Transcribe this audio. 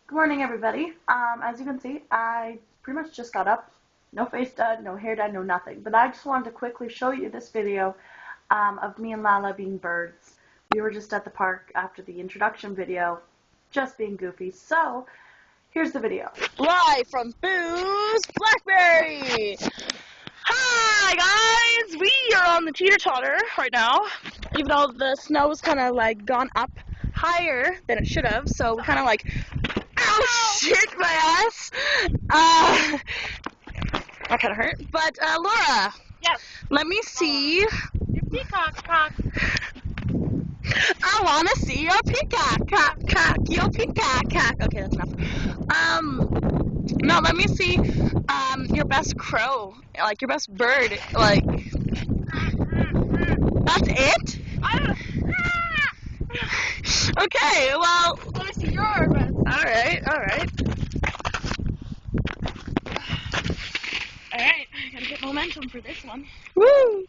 Good morning, everybody. As you can see, I pretty much just got up. No face done, no hair done, no nothing. But I just wanted to quickly show you this video of me and Lala being birds. We were just at the park after the introduction video, just being goofy. So, here's the video. Live from Boo's Blackberry! Hi guys! We are on the teeter-totter right now, even though the snow's kind of like gone up higher than it should have, so we kind of like, ow, shit my ass! That kind of hurt. But Laura, Yes. let me see. Your peacock cock. I wanna see your peacock, cock, your peacock, cock. Okay, that's enough. No, let me see, your best crow, like your best bird, like, that's it? Okay, well, Let me see your best. alright. Alright, I gotta get momentum for this one. Woo!